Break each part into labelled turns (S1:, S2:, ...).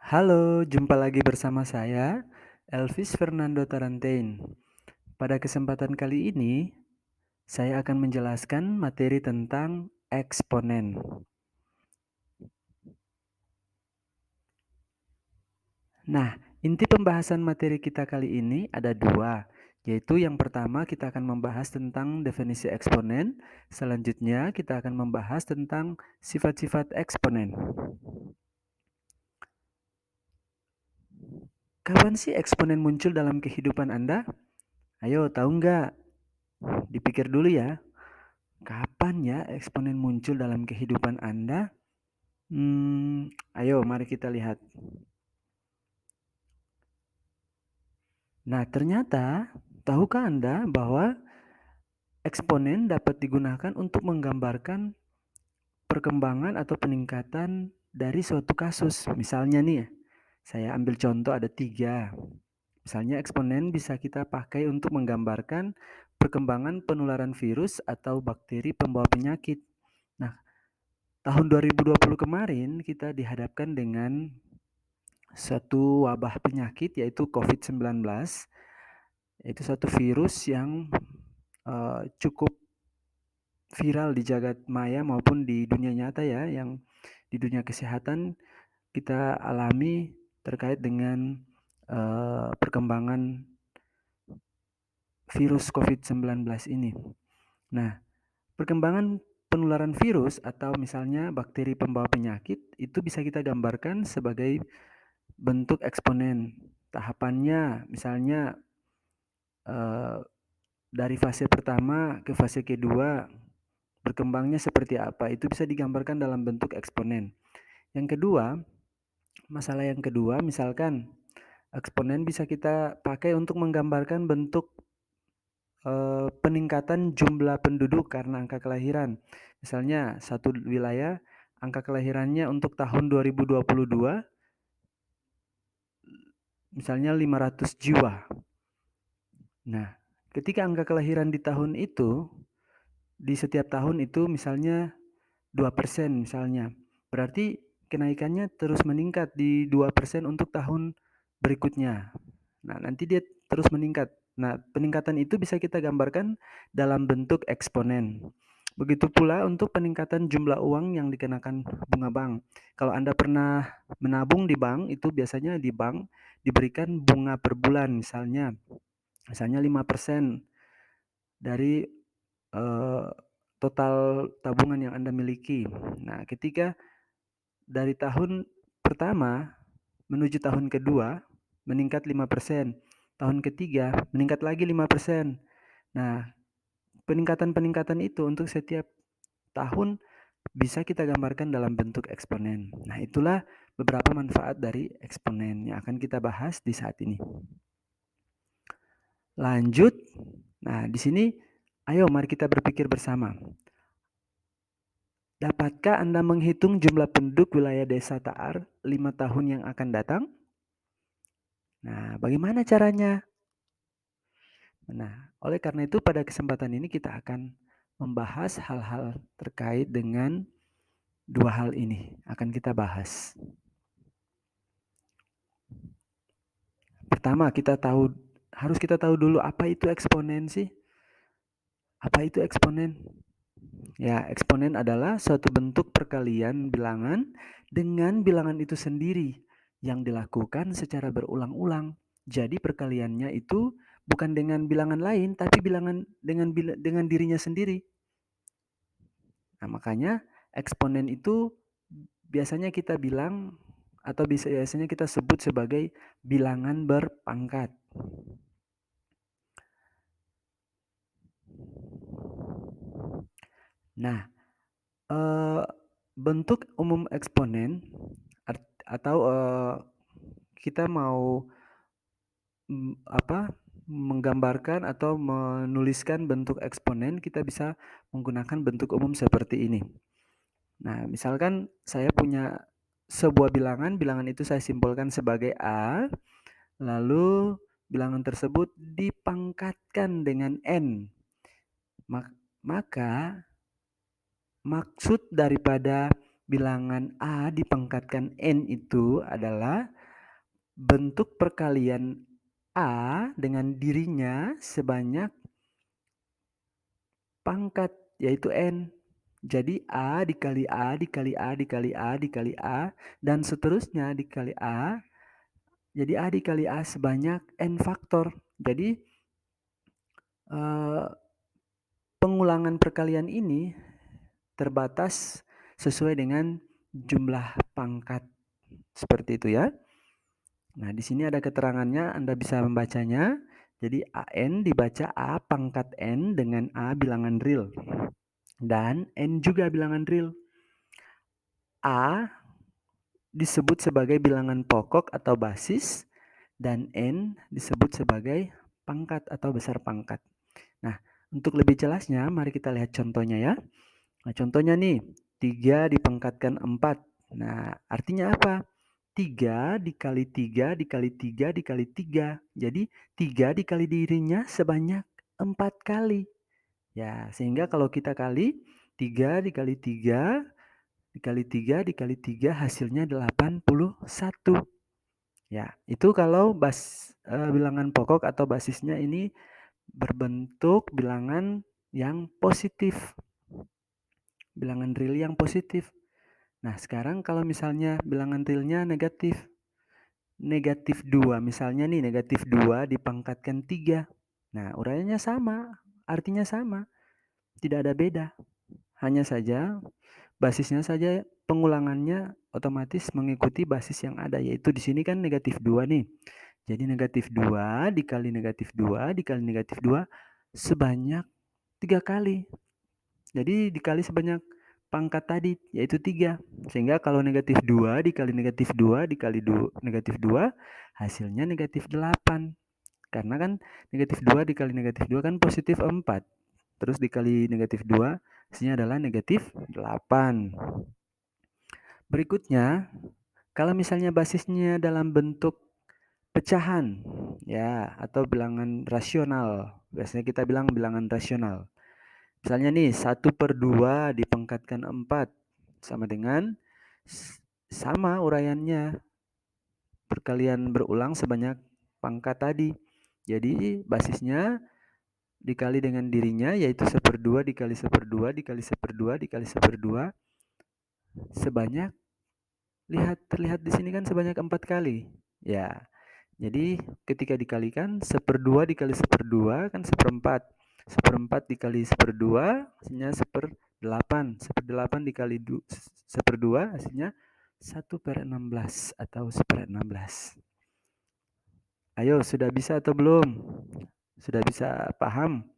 S1: Halo, jumpa lagi bersama saya, Elvis Fernando Tarantain. Pada kesempatan kali ini, saya akan menjelaskan materi tentang eksponen. Nah, inti pembahasan materi kita kali ini ada dua, yaitu yang pertama kita akan membahas tentang definisi eksponen, selanjutnya kita akan membahas tentang sifat-sifat eksponen. Kapan sih eksponen muncul dalam kehidupan Anda? Ayo, tahu nggak? Dipikir dulu ya. Kapan ya eksponen muncul dalam kehidupan Anda? Ayo mari kita lihat. Nah, ternyata tahukah Anda bahwa eksponen dapat digunakan untuk menggambarkan perkembangan atau peningkatan dari suatu kasus. Misalnya nih, saya ambil contoh ada 3. Misalnya eksponen bisa kita pakai untuk menggambarkan perkembangan penularan virus atau bakteri pembawa penyakit. Nah, tahun 2020 kemarin kita dihadapkan dengan suatu wabah penyakit yaitu COVID-19, yaitu satu virus yang cukup viral di jagat maya maupun di dunia nyata ya, yang di dunia kesehatan kita alami terkait dengan perkembangan virus COVID-19 ini. Nah, perkembangan penularan virus atau misalnya bakteri pembawa penyakit itu bisa kita gambarkan sebagai bentuk eksponen. Tahapannya misalnya eh, dari fase pertama ke fase kedua berkembangnya seperti apa, itu bisa digambarkan dalam bentuk eksponen. Yang kedua, masalah yang kedua, misalkan eksponen bisa kita pakai untuk menggambarkan bentuk peningkatan jumlah penduduk karena angka kelahiran. Misalnya satu wilayah angka kelahirannya untuk tahun 2022 misalnya 500 jiwa. Nah, ketika angka kelahiran di tahun itu, di setiap tahun itu misalnya 2% misalnya. Berarti kenaikannya terus meningkat di 2% untuk tahun berikutnya. Nah, nanti dia terus meningkat. Nah, peningkatan itu bisa kita gambarkan dalam bentuk eksponen. Begitu pula untuk peningkatan jumlah uang yang dikenakan bunga bank. Kalau Anda pernah menabung di bank, itu biasanya di bank diberikan bunga per bulan misalnya 5% dari eh, total tabungan yang Anda miliki. Nah, ketika dari tahun pertama menuju tahun kedua meningkat 5%, tahun ketiga meningkat lagi 5%. Nah, peningkatan-peningkatan itu untuk setiap tahun bisa kita gambarkan dalam bentuk eksponen. Nah, itulah beberapa manfaat dari eksponen yang akan kita bahas di saat ini. Lanjut. Nah, di sini ayo mari kita berpikir bersama. Dapatkah Anda menghitung jumlah penduduk wilayah desa Taar 5 tahun yang akan datang? Nah, bagaimana caranya? Nah, oleh karena itu pada kesempatan ini kita akan membahas hal-hal terkait dengan dua hal ini. Akan kita bahas. Pertama, harus kita tahu dulu apa itu eksponen sih? Apa itu eksponen? Ya, eksponen adalah suatu bentuk perkalian bilangan dengan bilangan itu sendiri yang dilakukan secara berulang-ulang. Jadi perkaliannya itu bukan dengan bilangan lain, tapi bilangan dengan dirinya sendiri. Nah, makanya eksponen itu biasanya kita bilang atau biasanya kita sebut sebagai bilangan berpangkat. Nah, eh, bentuk umum eksponen atau kita mau menggambarkan atau menuliskan bentuk eksponen, kita bisa menggunakan bentuk umum seperti ini. Nah, misalkan saya punya sebuah bilangan, bilangan itu saya simpulkan sebagai A, lalu bilangan tersebut dipangkatkan dengan N. Maka maksud daripada bilangan A dipangkatkan N itu adalah bentuk perkalian A dengan dirinya sebanyak pangkat, yaitu N. Jadi A dikali A dikali A dikali A dikali A dan seterusnya dikali A. Jadi A dikali A sebanyak N faktor. Jadi pengulangan perkalian ini terbatas sesuai dengan jumlah pangkat. Seperti itu ya. Nah, di sini ada keterangannya, Anda bisa membacanya. Jadi AN dibaca A pangkat N dengan A bilangan real. Dan N juga bilangan real. A disebut sebagai bilangan pokok atau basis, dan N disebut sebagai pangkat atau besar pangkat. Nah, untuk lebih jelasnya, mari kita lihat contohnya ya. Nah, contohnya nih, 3 dipangkatkan 4. Nah, artinya apa? 3 dikali 3 dikali 3 dikali 3. Jadi, 3 dikali dirinya sebanyak 4 kali. Ya, sehingga kalau kita kali, 3 dikali 3 dikali 3 dikali 3 hasilnya 81. Ya, itu kalau bilangan pokok atau basisnya ini berbentuk bilangan yang positif. Bilangan real yang positif. Nah, sekarang kalau misalnya bilangan realnya negatif. Negatif 2, misalnya nih negatif 2 dipangkatkan 3. Nah, uraiannya sama, artinya sama, tidak ada beda. Hanya saja basisnya saja pengulangannya otomatis mengikuti basis yang ada, yaitu di sini kan negatif 2 nih. Jadi negatif 2 dikali negatif 2 dikali negatif 2 sebanyak 3 kali. Jadi dikali sebanyak pangkat tadi, yaitu 3. Sehingga kalau negatif 2 dikali negatif 2 dikali negatif 2, hasilnya negatif 8. Karena kan negatif 2 dikali negatif 2 kan positif 4. Terus dikali negatif 2, hasilnya adalah negatif 8. Berikutnya, kalau misalnya basisnya dalam bentuk pecahan, ya, atau bilangan rasional. Biasanya kita bilang bilangan rasional. Misalnya nih, 1/2 dipangkatkan 4 sama dengan sama uraiannya. Perkalian berulang sebanyak pangkat tadi. Jadi basisnya dikali dengan dirinya, yaitu 1/2 dikali 1/2 dikali 1/2 dikali 1/2 sebanyak, terlihat di sini kan sebanyak 4 kali. Ya, jadi ketika dikalikan 1/2 dikali 1/2 kan 1/4. 1/4 dikali 1/2 hasilnya 1/8. 1/8 dikali 1/2 hasilnya 1/16 atau 1/16. Ayo, sudah bisa atau belum? Sudah bisa paham?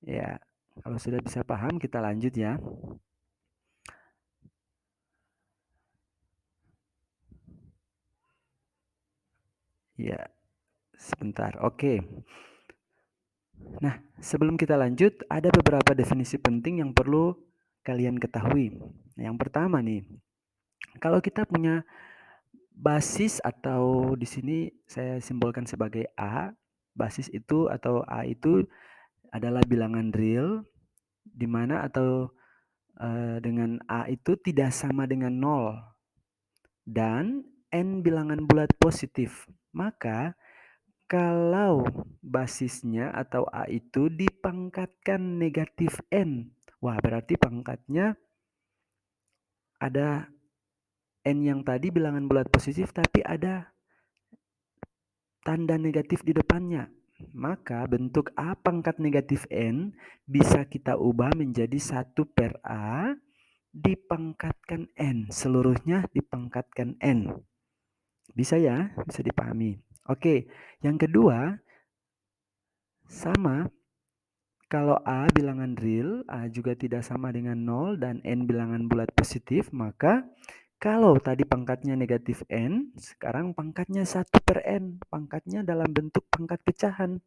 S1: Ya, kalau sudah bisa paham kita lanjut ya. Ya, sebentar. Oke. Nah, sebelum kita lanjut, ada beberapa definisi penting yang perlu kalian ketahui. Yang pertama nih, kalau kita punya basis atau di sini saya simbolkan sebagai A, basis itu atau A itu adalah bilangan real di mana atau dengan A itu tidak sama dengan 0 dan N bilangan bulat positif. Maka kalau basisnya atau A itu dipangkatkan negatif N, wah berarti pangkatnya ada N yang tadi bilangan bulat positif tapi ada tanda negatif di depannya. Maka bentuk A pangkat negatif N bisa kita ubah menjadi 1/A dipangkatkan N. Seluruhnya dipangkatkan N. Bisa ya? Bisa dipahami. Oke, yang kedua, sama. Kalau A bilangan real, A juga tidak sama dengan 0 dan N bilangan bulat positif, maka kalau tadi pangkatnya negatif N, sekarang pangkatnya 1/N. Pangkatnya dalam bentuk pangkat pecahan.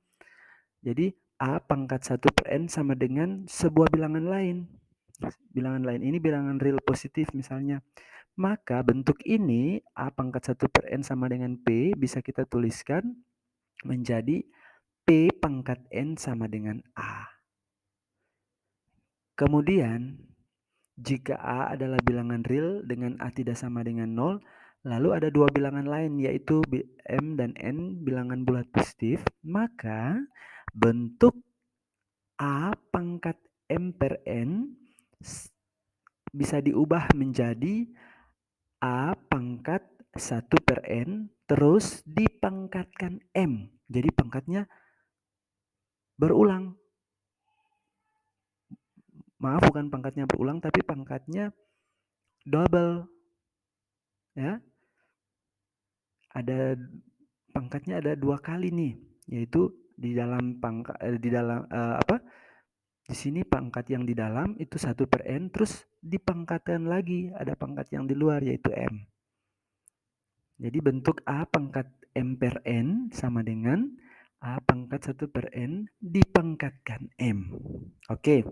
S1: Jadi A pangkat 1/N sama dengan sebuah bilangan lain. Bilangan lain ini bilangan real positif misalnya. Maka bentuk ini A pangkat 1/N sama dengan P bisa kita tuliskan menjadi P pangkat N sama dengan A. Kemudian, jika A adalah bilangan real dengan A tidak sama dengan 0, lalu ada dua bilangan lain yaitu M dan N bilangan bulat positif, maka bentuk A pangkat M per N bisa diubah menjadi A pangkat 1 per N terus dipangkatkan M. Jadi pangkatnya berulang. Maaf, bukan pangkatnya berulang tapi pangkatnya double. Ya. Ada pangkatnya ada 2 kali nih, yaitu di dalam di sini pangkat yang di dalam itu 1 per N, terus dipangkatkan lagi ada pangkat yang di luar yaitu M. Jadi bentuk A pangkat M per N sama dengan A pangkat 1 per N dipangkatkan M. Oke.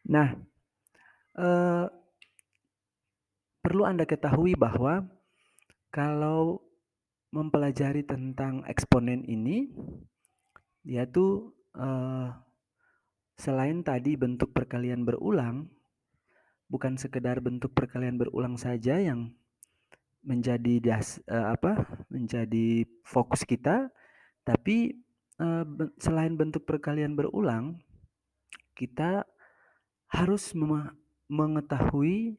S1: Nah, perlu Anda ketahui bahwa kalau mempelajari tentang eksponen ini, dia tuh selain tadi bentuk perkalian berulang, bukan sekedar bentuk perkalian berulang saja yang menjadi menjadi fokus kita, tapi selain bentuk perkalian berulang, kita harus mengetahui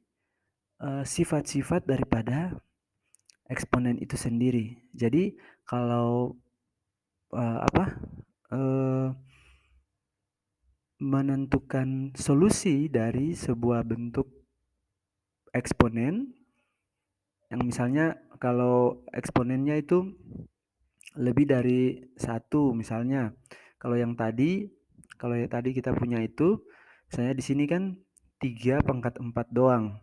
S1: sifat-sifat daripada eksponen itu sendiri. Jadi kalau menentukan solusi dari sebuah bentuk eksponen, yang misalnya kalau eksponennya itu lebih dari 1 misalnya. Kalau yang tadi kita punya itu, misalnya di sini kan 3 pangkat 4 doang.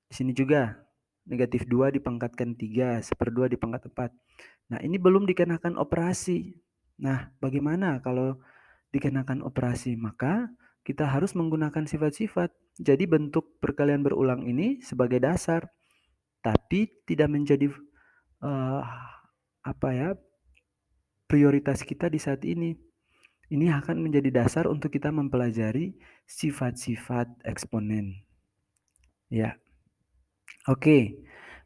S1: Di sini juga negatif 2 dipangkatkan 3, 1/2 dipangkat 4. Nah, ini belum dikenakan operasi. Nah, bagaimana kalau dikenakan operasi? Maka kita harus menggunakan sifat-sifat. Jadi bentuk perkalian berulang ini sebagai dasar, tapi tidak menjadi prioritas kita di saat ini. Ini akan menjadi dasar untuk kita mempelajari sifat-sifat eksponen. Ya. Oke.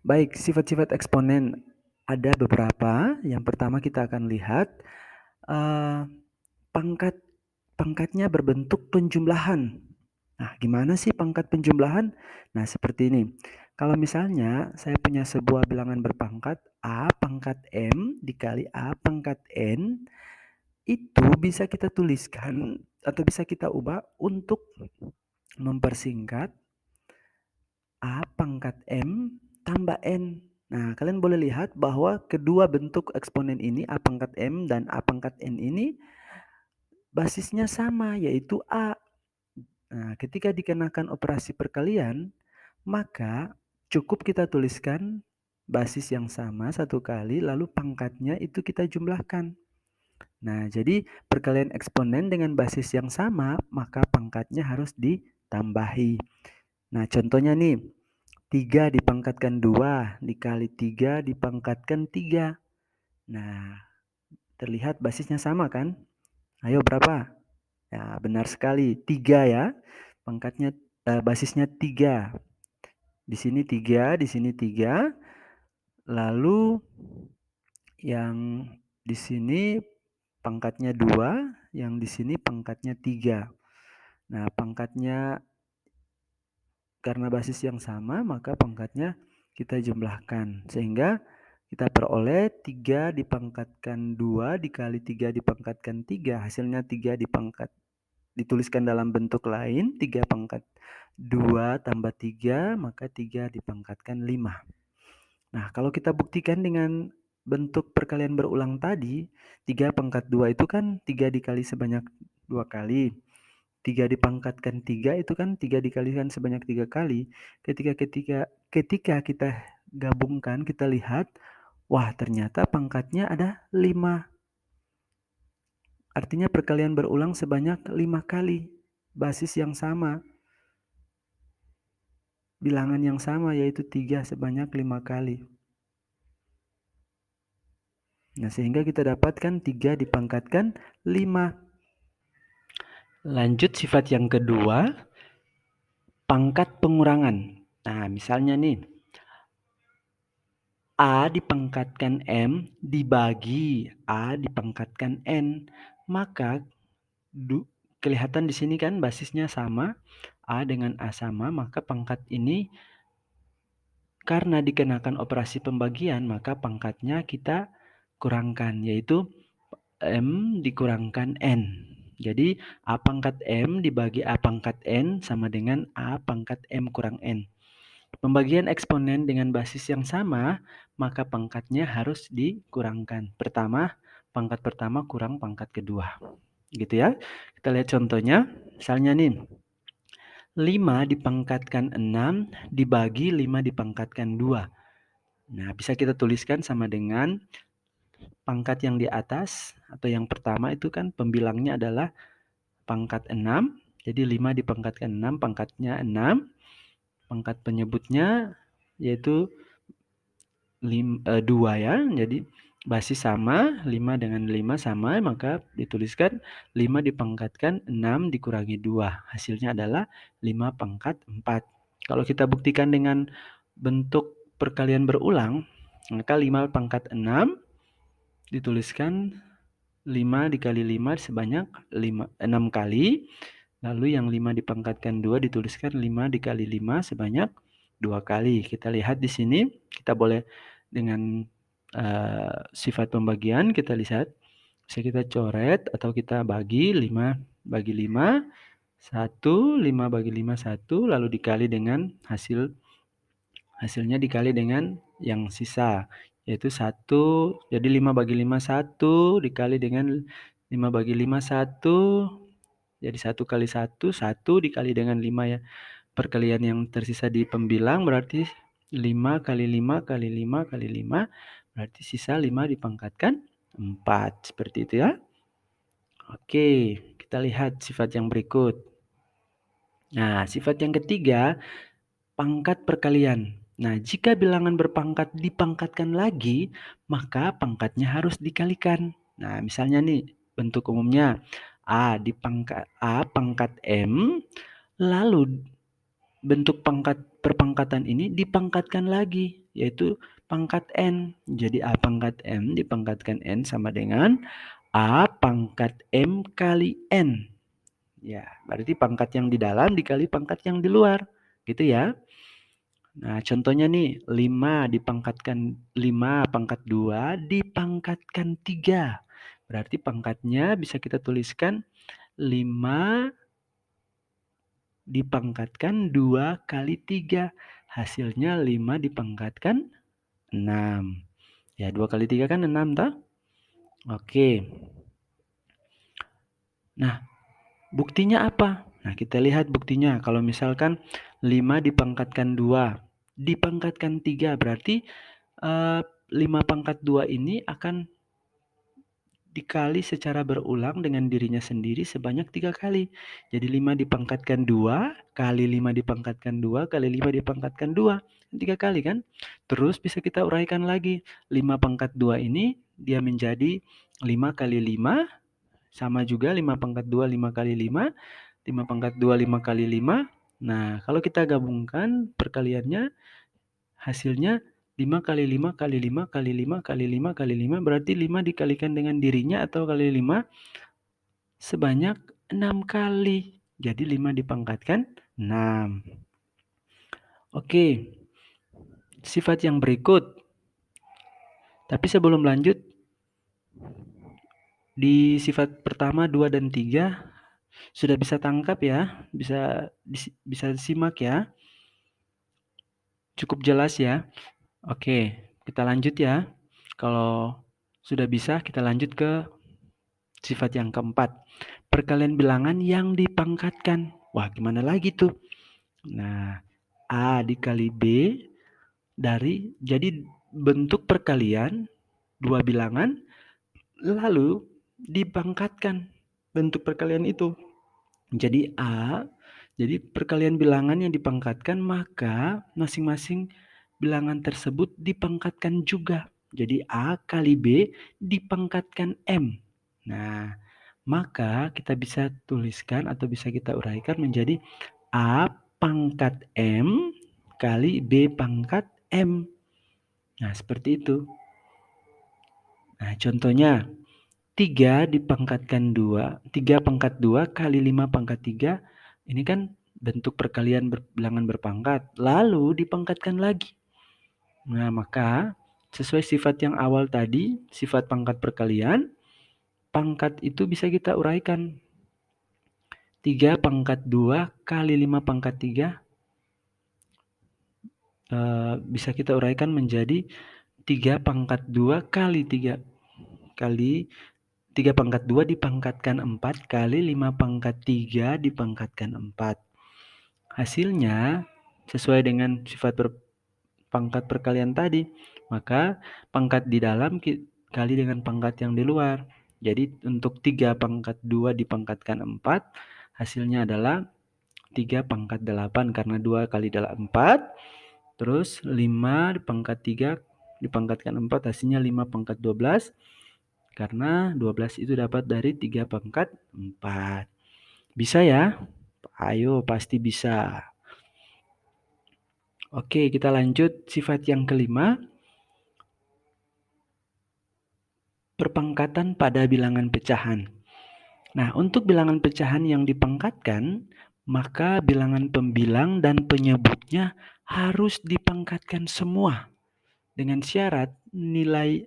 S1: Baik, sifat-sifat eksponen ada beberapa. Yang pertama kita akan lihat pangkatnya berbentuk penjumlahan. Nah, gimana sih pangkat penjumlahan? Nah, seperti ini. Kalau misalnya saya punya sebuah bilangan berpangkat A pangkat M dikali A pangkat N, itu bisa kita tuliskan atau bisa kita ubah untuk mempersingkat A pangkat M tambah N. Nah, kalian boleh lihat bahwa kedua bentuk eksponen ini A pangkat M dan A pangkat N ini basisnya sama, yaitu A. Nah, ketika dikenakan operasi perkalian, maka cukup kita tuliskan basis yang sama 1 kali, lalu pangkatnya itu kita jumlahkan. Nah, jadi perkalian eksponen dengan basis yang sama, maka pangkatnya harus ditambahi. Nah, contohnya nih, 3 dipangkatkan 2 dikali 3 dipangkatkan 3. Nah, terlihat basisnya sama kan? Ayo berapa? Ya, benar sekali, 3 ya. Pangkatnya basisnya 3. Di sini 3, di sini 3. Lalu yang di sini pangkatnya 2, yang di sini pangkatnya 3. Nah, pangkatnya karena basis yang sama, maka pangkatnya kita jumlahkan. Sehingga kita peroleh 3 dipangkatkan 2 dikali 3 dipangkatkan 3. Hasilnya 3 dituliskan dalam bentuk lain, 3 pangkat 2 tambah 3, maka 3 dipangkatkan 5. Nah, kalau kita buktikan dengan bentuk perkalian berulang tadi, 3 pangkat 2 itu kan 3 dikali sebanyak 2 kali. 3 dipangkatkan 3 itu kan 3 dikalikan sebanyak 3 kali. Ketika kita gabungkan, kita lihat, wah ternyata pangkatnya ada 5. Artinya perkalian berulang sebanyak 5 kali. Basis yang sama. Bilangan yang sama yaitu 3 sebanyak 5 kali. Nah, sehingga kita dapatkan 3 dipangkatkan 5. Lanjut sifat yang kedua, pangkat pengurangan. Nah, misalnya nih, A dipangkatkan M dibagi A dipangkatkan N. Maka kelihatan di sini kan basisnya sama, A dengan A sama, maka pangkat ini karena dikenakan operasi pembagian, maka pangkatnya kita kurangkan, yaitu M dikurangkan N. Jadi A pangkat M dibagi A pangkat N sama dengan A pangkat M kurang N. Pembagian eksponen dengan basis yang sama, maka pangkatnya harus dikurangkan. Pangkat pertama kurang pangkat kedua. Gitu ya. Kita lihat contohnya. Misalnya nih, 5 dipangkatkan 6 dibagi 5 dipangkatkan 2. Nah, bisa kita tuliskan sama dengan pangkat yang di atas atau yang pertama itu kan pembilangnya adalah pangkat 6. Jadi 5 dipangkatkan 6, pangkatnya 6. Pangkat penyebutnya yaitu 2 ya. Jadi basis sama, 5 dengan 5 sama, maka dituliskan 5 dipangkatkan 6 dikurangi 2. Hasilnya adalah 5 pangkat 4. Kalau kita buktikan dengan bentuk perkalian berulang, maka 5 pangkat 6 dituliskan 5 dikali 5 sebanyak 6 kali. Lalu yang 5 dipangkatkan 2 dituliskan 5 dikali 5 sebanyak 2 kali. Kita lihat di sini, kita boleh dengan sifat pembagian kita lihat. Bisa kita coret atau kita bagi 5 bagi 5, 1, 5 bagi 5, 1, lalu dikali dengan hasilnya dikali dengan yang sisa, yaitu 1. Jadi 5 bagi 5, 1, dikali dengan 5 bagi 5, 1. Jadi 1 kali 1, 1 dikali dengan 5 ya. Perkalian yang tersisa di pembilang berarti 5 kali 5 kali 5 kali 5. Berarti sisa 5 dipangkatkan 4. Seperti itu ya. Oke, kita lihat sifat yang berikut. Nah, sifat yang ketiga, pangkat perkalian. Nah, jika bilangan berpangkat dipangkatkan lagi, maka pangkatnya harus dikalikan. Nah, misalnya nih, bentuk umumnya A pangkat M, lalu bentuk perpangkatan ini dipangkatkan lagi, yaitu pangkat N. Jadi A pangkat M dipangkatkan N sama dengan A pangkat M kali N. Ya, berarti pangkat yang di dalam dikali pangkat yang di luar. Gitu ya. Nah, contohnya nih, 5 dipangkatkan 5 pangkat 2 dipangkatkan 3. Berarti pangkatnya bisa kita tuliskan 5 dipangkatkan 2 kali 3. Hasilnya 5 dipangkatkan 6. Ya, 2 kali 3 kan 6 toh? Oke. Nah, buktinya apa? Nah, kita lihat buktinya. Kalau misalkan 5 dipangkatkan 2 dipangkatkan 3, berarti 5 pangkat 2 ini akan dikali secara berulang dengan dirinya sendiri sebanyak 3 kali. Jadi 5 dipangkatkan 2 kali 5 dipangkatkan 2 kali 5 dipangkatkan 2. 3 kali kan? Terus bisa kita uraikan lagi. 5 pangkat 2 ini dia menjadi 5 kali 5. Sama juga 5 pangkat 2 5 kali 5. 5 pangkat 2 5 kali 5. Nah, kalau kita gabungkan perkaliannya, hasilnya 5 kali 5 kali 5 kali 5 kali 5 kali 5, berarti 5 dikalikan dengan dirinya atau kali 5 sebanyak 6 kali. Jadi 5 dipangkatkan 6. Oke, sifat yang berikut. Tapi sebelum lanjut, di sifat pertama, 2, dan 3 sudah bisa tangkap ya, bisa simak ya. Cukup jelas ya. Oke, kita lanjut ya. Kalau sudah bisa, kita lanjut ke sifat yang keempat. Perkalian bilangan yang dipangkatkan. Wah, gimana lagi tuh? Nah, A dikali B jadi bentuk perkalian dua bilangan lalu dipangkatkan bentuk perkalian itu. Jadi jadi perkalian bilangan yang dipangkatkan, maka masing-masing bilangan tersebut dipangkatkan juga. Jadi A kali B dipangkatkan M. Nah, maka kita bisa tuliskan atau bisa kita uraikan menjadi A pangkat M kali B pangkat M. Nah, seperti itu. Nah, contohnya 3 dipangkatkan 2, 3 pangkat 2 kali 5 pangkat 3, ini kan bentuk perkalian bilangan berpangkat, lalu dipangkatkan lagi. Nah, maka sesuai sifat yang awal tadi, sifat pangkat perkalian, pangkat itu bisa kita uraikan. 3 pangkat 2 kali 5 pangkat 3 bisa kita uraikan menjadi 3 pangkat 2 kali 3 pangkat 2 dipangkatkan 4 kali 5 pangkat 3 dipangkatkan 4. Hasilnya sesuai dengan sifat pangkat perkalian tadi. Maka pangkat di dalam kali dengan pangkat yang di luar. Jadi untuk 3 pangkat 2 dipangkatkan 4, hasilnya adalah 3 pangkat 8 karena 2 kali 4. Terus 5 pangkat 3 dipangkatkan 4, hasilnya 5 pangkat 12. Karena 12 itu dapat dari 3 pangkat 4. Bisa ya? Ayo, pasti bisa. Oke, kita lanjut sifat yang kelima. Perpangkatan pada bilangan pecahan. Nah, untuk bilangan pecahan yang dipangkatkan, maka bilangan pembilang dan penyebutnya harus dipangkatkan semua. Dengan syarat nilai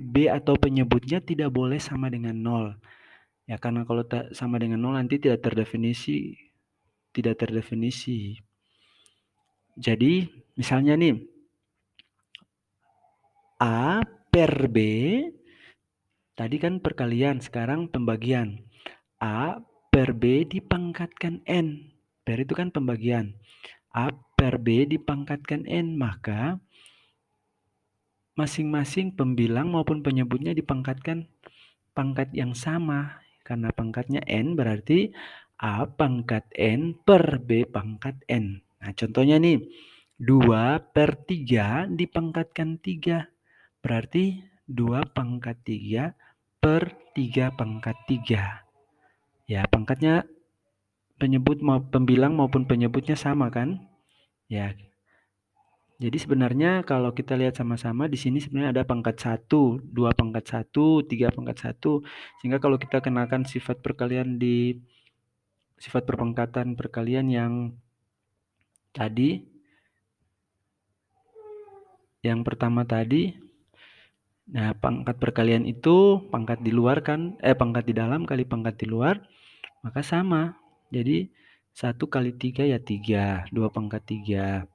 S1: B atau penyebutnya tidak boleh sama dengan 0. Ya, karena kalau sama dengan 0 nanti tidak terdefinisi. Jadi, misalnya nih, A per B, tadi kan perkalian, sekarang pembagian. A per B dipangkatkan N. Per itu kan pembagian. A per B dipangkatkan N, maka masing-masing pembilang maupun penyebutnya dipangkatkan pangkat yang sama. Karena pangkatnya N berarti A pangkat N per B pangkat N. Nah, contohnya nih, 2 per 3 dipangkatkan 3. Berarti 2 pangkat 3 per 3 pangkat 3. Ya, pangkatnya pembilang maupun penyebutnya sama kan? Ya. Jadi sebenarnya kalau kita lihat sama-sama di sini sebenarnya ada pangkat 1, 2 pangkat 1, 3 pangkat 1. Sehingga kalau kita kenakan sifat perkalian di sifat perpangkatan perkalian yang tadi, yang pertama tadi, nah pangkat perkalian itu pangkat di luar kan, pangkat di dalam kali pangkat di luar, maka sama. Jadi 1 kali 3 ya 3, 2 pangkat 3.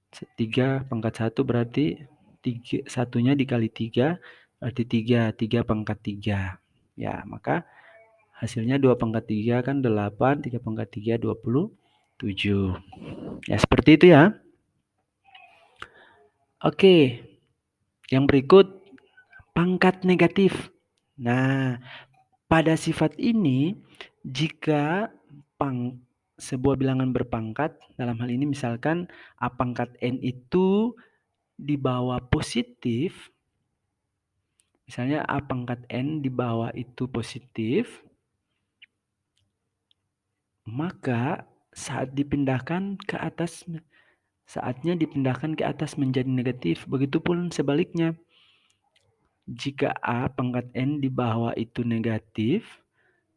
S1: 3 pangkat 1 berarti 3, satunya dikali 3 berarti 3 pangkat 3. Ya, maka hasilnya 2 pangkat 3 kan 8, 3 pangkat 3 27. Ya, seperti itu ya. Oke, yang berikut pangkat negatif. Nah, pada sifat ini jika sebuah bilangan berpangkat, dalam hal ini misalkan A pangkat N itu di bawah positif, misalnya A pangkat N di bawah itu positif, maka saatnya dipindahkan ke atas menjadi negatif. Begitupun sebaliknya. Jika A pangkat N di bawah itu negatif,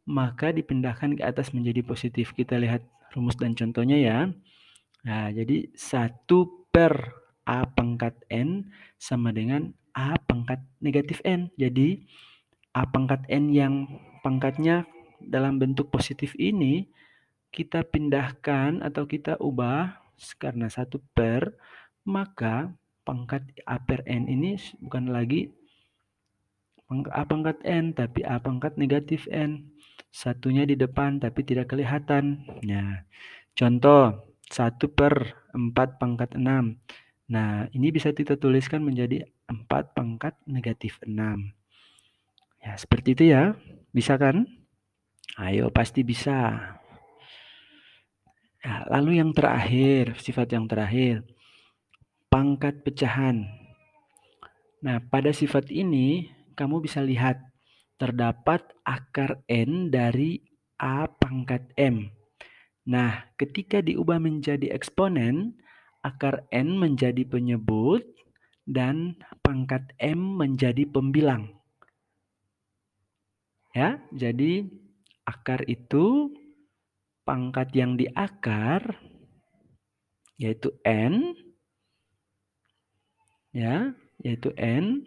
S1: maka dipindahkan ke atas menjadi positif. Kita lihat rumus dan contohnya ya. Nah, jadi 1 per A pangkat N sama dengan A pangkat negatif N. Jadi, A pangkat N yang pangkatnya dalam bentuk positif ini, kita pindahkan atau kita ubah karena 1 per, maka pangkat A per N ini bukan lagi A pangkat N, tapi A pangkat negatif N. Satunya di depan, tapi tidak kelihatan. Nah, contoh, 1 per 4 pangkat 6. Nah, ini bisa kita tuliskan menjadi 4 pangkat negatif 6. Ya, seperti itu ya. Bisa kan? Ayo, pasti bisa. Nah, lalu yang terakhir, sifat yang terakhir, pangkat pecahan. Nah, pada sifat ini, kamu bisa lihat, terdapat akar N dari A pangkat M. Nah, ketika diubah menjadi eksponen, akar N menjadi penyebut dan pangkat M menjadi pembilang. Ya, jadi akar itu pangkat yang di akar yaitu N, ya, yaitu N,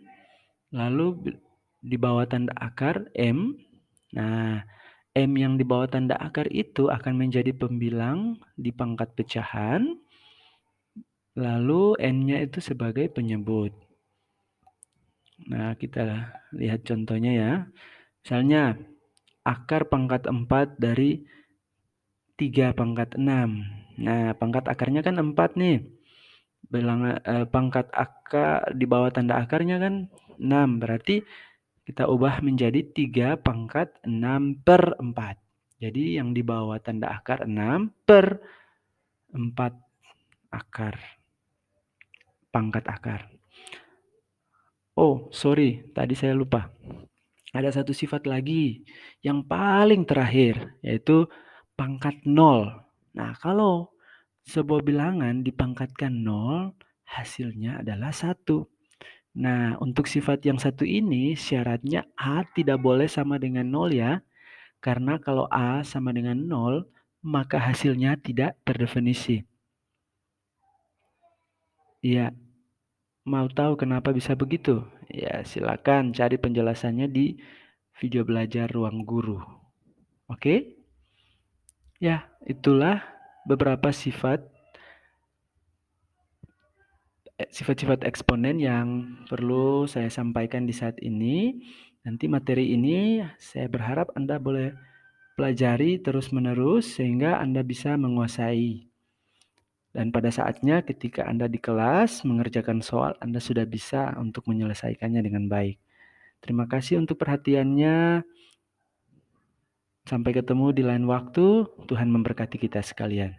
S1: lalu di bawah tanda akar M. Nah, M yang di bawah tanda akar itu akan menjadi pembilang di pangkat pecahan, lalu N-nya itu sebagai penyebut. Nah, kita lihat contohnya ya. Misalnya, akar pangkat 4 dari 3 pangkat 6. Nah, pangkat akarnya kan 4 nih. Pangkat akar di bawah tanda akarnya kan 6. Berarti kita ubah menjadi 3 pangkat 6 per 4. Jadi yang di bawah tanda akar 6 per 4 akar. Pangkat akar. Oh, sorry. Tadi saya lupa. Ada satu sifat lagi yang paling terakhir, yaitu pangkat 0. Nah, kalau sebuah bilangan dipangkatkan 0, hasilnya adalah 1. Nah, untuk sifat yang satu ini syaratnya A tidak boleh sama dengan 0 ya. Karena kalau A sama dengan 0, maka hasilnya tidak terdefinisi. Iya, mau tahu kenapa bisa begitu? Ya, silakan cari penjelasannya di video belajar ruang guru. Oke? Ya, itulah beberapa sifat-sifat eksponen yang perlu saya sampaikan di saat ini. Nanti materi ini saya berharap Anda boleh pelajari terus-menerus sehingga Anda bisa menguasai. Dan pada saatnya ketika Anda di kelas mengerjakan soal, Anda sudah bisa untuk menyelesaikannya dengan baik. Terima kasih untuk perhatiannya. Sampai ketemu di lain waktu. Tuhan memberkati kita sekalian.